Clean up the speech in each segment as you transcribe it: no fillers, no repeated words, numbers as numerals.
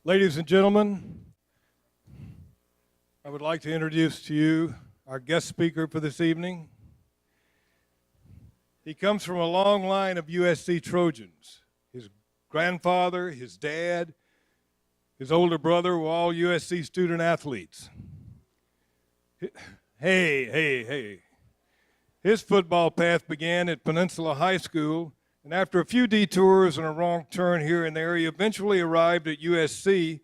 Ladies and gentlemen, I would like to introduce to you our guest speaker for this evening. He comes from a long line of USC Trojans. His grandfather, his dad, his older brother were all USC student athletes. Hey. His football path began at Peninsula High School, and after a few detours and a wrong turn here and there, he eventually arrived at USC,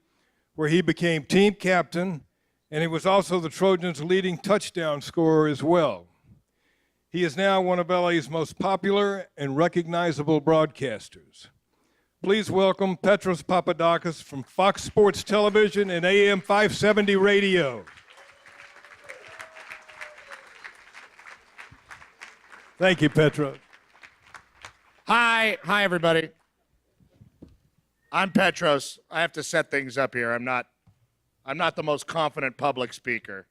where he became team captain, and he was also the Trojans' leading touchdown scorer as well. He is now one of LA's most popular and recognizable broadcasters. Please welcome Petros Papadakis from Fox Sports Television and AM 570 Radio. Thank you, Petros. Hi, everybody. I'm Petros. I have to set things up here. I'm not the most confident public speaker.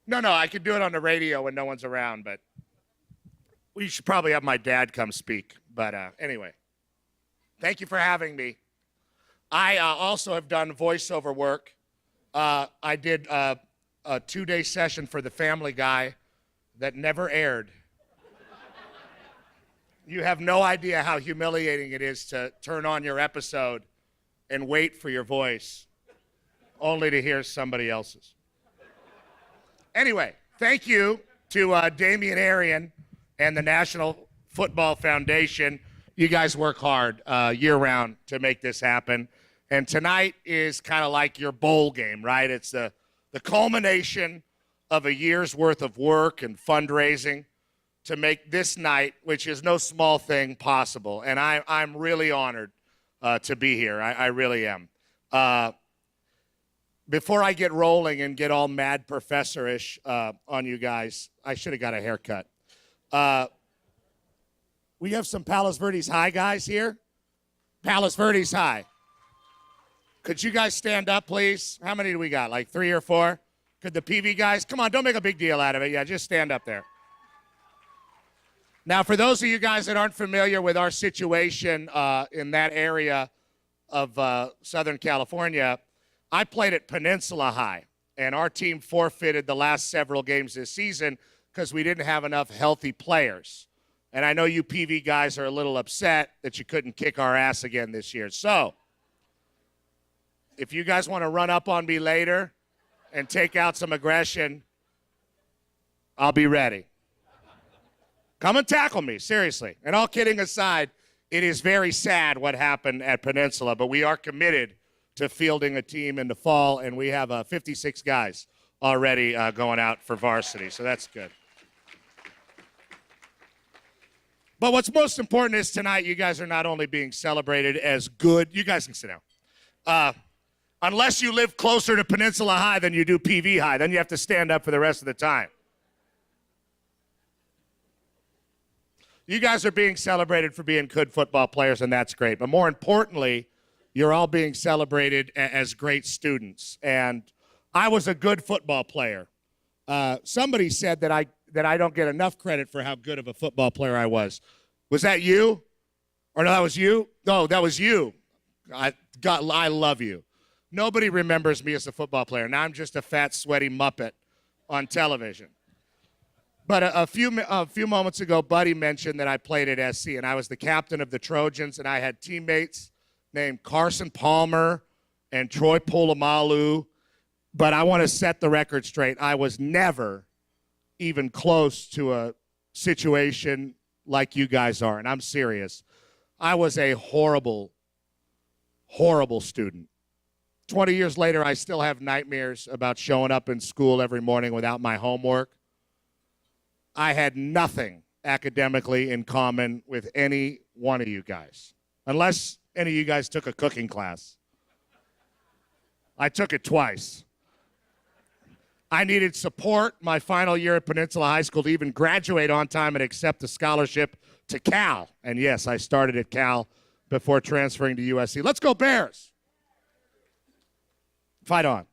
No, I can do it on the radio when no one's around, but we should probably have my dad come speak. But anyway, thank you for having me. I also have done voiceover work. I did a 2-day session for The Family Guy that never aired. You have no idea how humiliating it is to turn on your episode and wait for your voice, only to hear somebody else's. Anyway, thank you to Damian Arian and the National Football Foundation. You guys work hard year-round to make this happen. And tonight is kind of like your bowl game, right? It's the culmination of a year's worth of work and fundraising to make this night, which is no small thing, possible. And I'm really honored to be here. I really am. Before I get rolling and get all mad professor-ish on you guys, I should have got a haircut. We have some Palos Verdes High guys here. Palos Verdes High. Could you guys stand up, please? How many do we got, like 3 or 4? Could the PV guys? Come on, don't make a big deal out of it. Yeah, just stand up there. Now, for those of you guys that aren't familiar with our situation in that area of Southern California, I played at Peninsula High, and our team forfeited the last several games this season because we didn't have enough healthy players. And I know you PV guys are a little upset that you couldn't kick our ass again this year. So, if you guys want to run up on me later and take out some aggression, I'll be ready. Come and tackle me, seriously. And all kidding aside, it is very sad what happened at Peninsula, but we are committed to fielding a team in the fall, and we have 56 guys already going out for varsity, so that's good. But what's most important is tonight you guys are not only being celebrated as good, you guys can sit down. Unless you live closer to Peninsula High than you do PV High, then you have to stand up for the rest of the time. You guys are being celebrated for being good football players, and that's great. But more importantly, you're all being celebrated as great students. And I was a good football player. Somebody said that I don't get enough credit for how good of a football player I was. Was that you? Or no, that was you? No, that was you. I love you. Nobody remembers me as a football player. Now I'm just a fat, sweaty Muppet on television. But a few moments ago, Buddy mentioned that I played at SC, and I was the captain of the Trojans, and I had teammates named Carson Palmer and Troy Polamalu. But I want to set the record straight. I was never even close to a situation like you guys are, and I'm serious. I was a horrible, horrible student. 20 years later, I still have nightmares about showing up in school every morning without my homework. I had nothing academically in common with any one of you guys, unless any of you guys took a cooking class. I took it twice. I needed support my final year at Peninsula High School to even graduate on time and accept a scholarship to Cal. And yes, I started at Cal before transferring to USC. Let's go Bears. Fight on.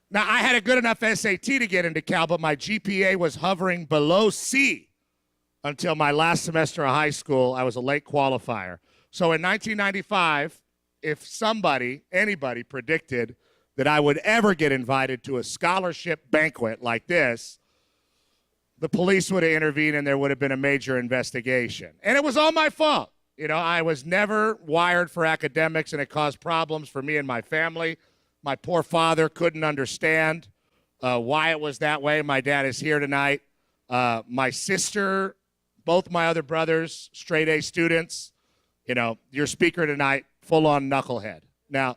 Now, I had a good enough SAT to get into Cal, but my GPA was hovering below C until my last semester of high school. I was a late qualifier. So in 1995, if anybody predicted that I would ever get invited to a scholarship banquet like this, the police would have intervened and there would have been a major investigation. And it was all my fault. I was never wired for academics, and it caused problems for me and my family. My poor father couldn't understand why it was that way. My dad is here tonight. My sister, both my other brothers, straight A students. Your speaker tonight, full-on knucklehead. Now,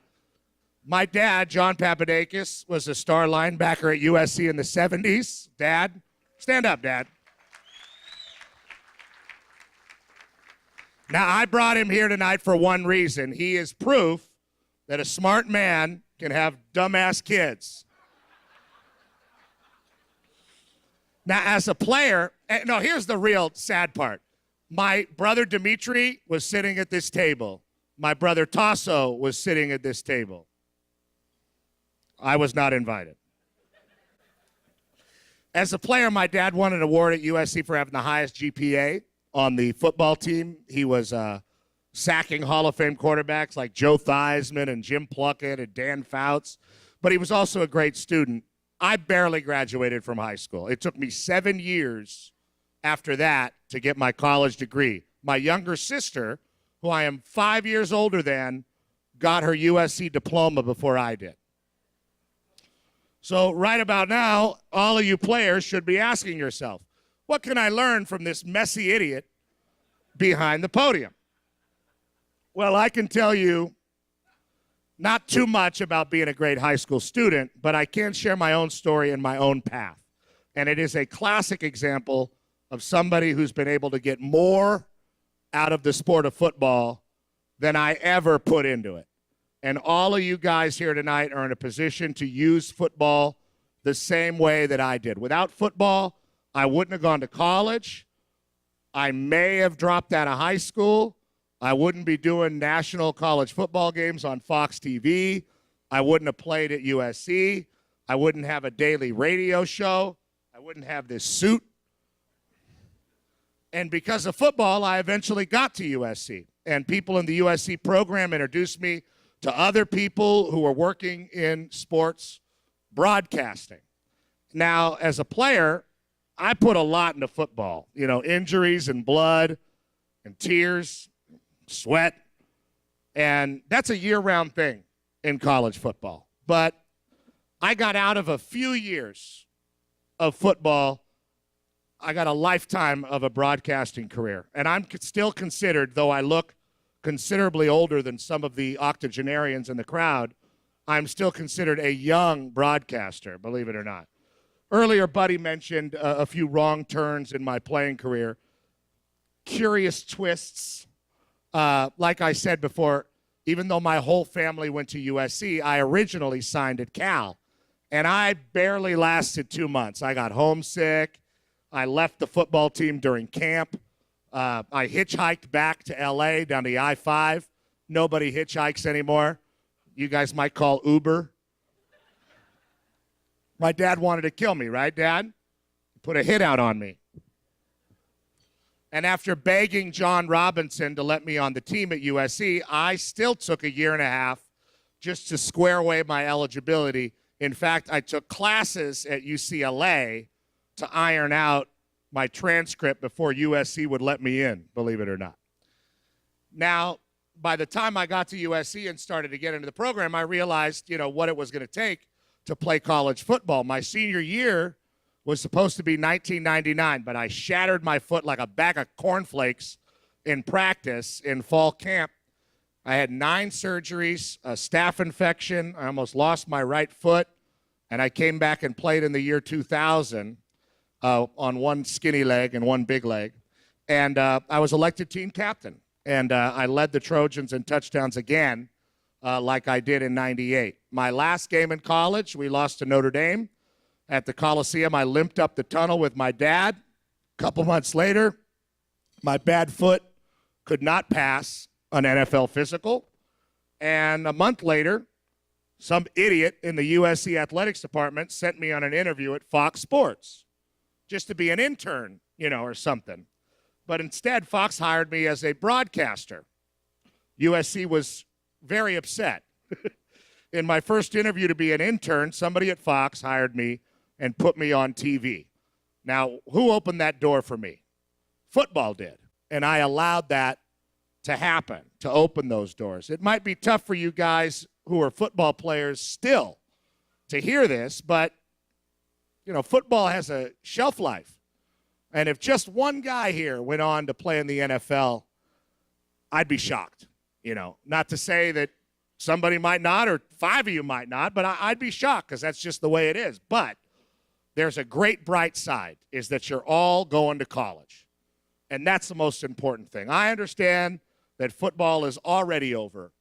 my dad, John Papadakis, was a star linebacker at USC in the 70s. Dad, stand up, Dad. Now, I brought him here tonight for one reason. He is proof that a smart man can have dumbass kids. Now, as a player, no, here's the real sad part. My brother Dimitri was sitting at this table. My brother Tasso was sitting at this table. I was not invited. As a player, my dad won an award at USC for having the highest GPA on the football team. He was sacking Hall of Fame quarterbacks like Joe Theismann and Jim Plunkett and Dan Fouts. But he was also a great student. I barely graduated from high school. It took me 7 years after that to get my college degree. My younger sister, who I am 5 years older than, got her USC diploma before I did. So right about now, all of you players should be asking yourself, what can I learn from this messy idiot behind the podium? Well, I can tell you not too much about being a great high school student, but I can share my own story and my own path. And it is a classic example of somebody who's been able to get more out of the sport of football than I ever put into it. And all of you guys here tonight are in a position to use football the same way that I did. Without football, I wouldn't have gone to college. I may have dropped out of high school. I wouldn't be doing national college football games on Fox TV. I wouldn't have played at USC. I wouldn't have a daily radio show. I wouldn't have this suit. And because of football, I eventually got to USC. And people in the USC program introduced me to other people who were working in sports broadcasting. Now, as a player, I put a lot into football. Injuries and blood and tears, sweat. And that's a year-round thing in college football. But I got out of a few years of football. I got a lifetime of a broadcasting career. And I'm still considered, though I look considerably older than some of the octogenarians in the crowd, I'm still considered a young broadcaster, believe it or not. Earlier, Buddy mentioned a few wrong turns in my playing career. Curious twists. Like I said before, even though my whole family went to USC, I originally signed at Cal. And I barely lasted 2 months. I got homesick. I left the football team during camp. I hitchhiked back to L.A. down the I-5. Nobody hitchhikes anymore. You guys might call Uber. My dad wanted to kill me, right, Dad? Put a hit out on me. And after begging John Robinson to let me on the team at USC, I still took a year and a half just to square away my eligibility. In fact, I took classes at UCLA to iron out my transcript before USC would let me in, believe it or not. Now, by the time I got to USC and started to get into the program, I realized, what it was going to take to play college football. My senior year was supposed to be 1999, but I shattered my foot like a bag of cornflakes in practice in fall camp. I had 9 surgeries, a staph infection. I almost lost my right foot, and I came back and played in the year 2000 on one skinny leg and one big leg. And I was elected team captain, and I led the Trojans in touchdowns again like I did in 98. My last game in college, we lost to Notre Dame. At the Coliseum, I limped up the tunnel with my dad. A couple months later, my bad foot could not pass an NFL physical. And a month later, some idiot in the USC athletics department sent me on an interview at Fox Sports just to be an intern, or something. But instead, Fox hired me as a broadcaster. USC was very upset. In my first interview to be an intern, somebody at Fox hired me and put me on TV. Now, who opened that door for me? Football did. And I allowed that to happen, to open those doors. It might be tough for you guys who are football players still to hear this, but, you know, football has a shelf life. And if just one guy here went on to play in the NFL, I'd be shocked. You know, not to say that somebody might not or 5 of you might not, but I'd be shocked because that's just the way it is. But there's a great bright side, is that you're all going to college. And that's the most important thing. I understand that football is already over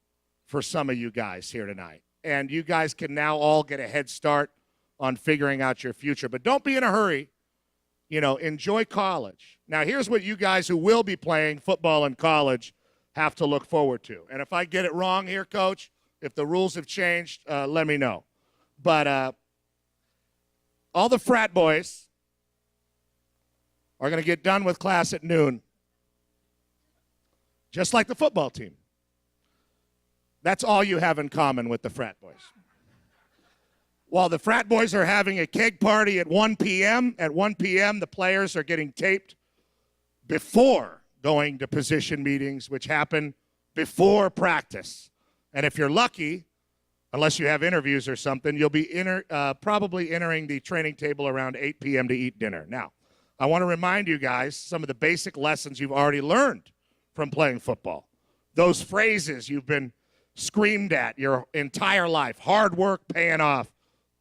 for some of you guys here tonight. And you guys can now all get a head start on figuring out your future. But don't be in a hurry. You know, enjoy college. Now, here's what you guys who will be playing football in college have to look forward to. And if I get it wrong here, Coach, if the rules have changed, let me know. But all the frat boys are going to get done with class at noon, just like the football team. That's all you have in common with the frat boys. While the frat boys are having a keg party at 1 p.m., at 1 p.m. the players are getting taped before going to position meetings, which happen before practice. And if you're lucky, unless you have interviews or something, you'll be probably entering the training table around 8 p.m. to eat dinner. Now, I want to remind you guys some of the basic lessons you've already learned from playing football. Those phrases you've been screamed at your entire life: hard work paying off,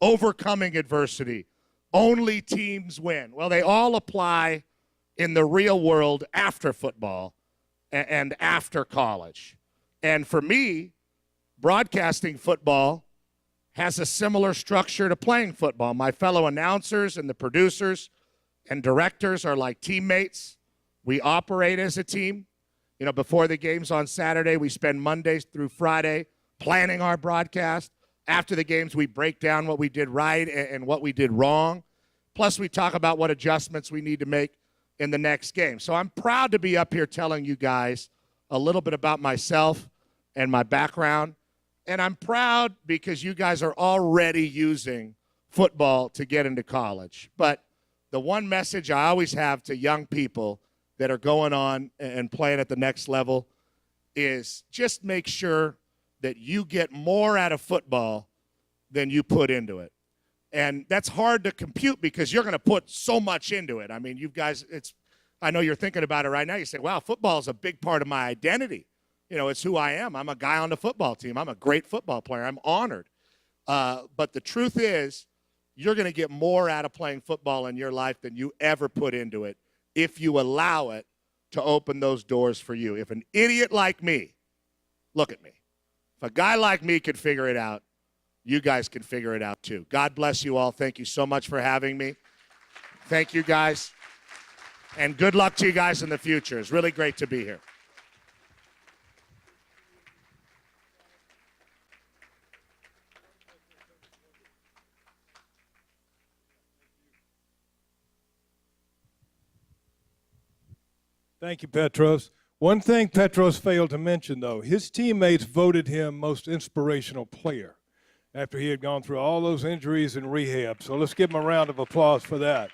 overcoming adversity, only teams win. Well, they all apply in the real world after football and after college. And for me, broadcasting football has a similar structure to playing football. My fellow announcers and the producers and directors are like teammates. We operate as a team. You know, before the games on Saturday, we spend Mondays through Friday planning our broadcast. After the games, we break down what we did right and what we did wrong. Plus, we talk about what adjustments we need to make in the next game. So I'm proud to be up here telling you guys a little bit about myself and my background. And I'm proud because you guys are already using football to get into college. But the one message I always have to young people that are going on and playing at the next level is just make sure that you get more out of football than you put into it. And that's hard to compute because you're going to put so much into it. I mean, you guys, I know you're thinking about it right now. You say, wow, football is a big part of my identity. You know, it's who I am. I'm a guy on the football team. I'm a great football player. I'm honored. But the truth is, you're going to get more out of playing football in your life than you ever put into it if you allow it to open those doors for you. If an idiot like me, look at me, if a guy like me could figure it out, you guys can figure it out too. God bless you all. Thank you so much for having me. Thank you, guys. And good luck to you guys in the future. It's really great to be here. Thank you, Petros. One thing Petros failed to mention, though, his teammates voted him most inspirational player after he had gone through all those injuries and rehab. So let's give him a round of applause for that.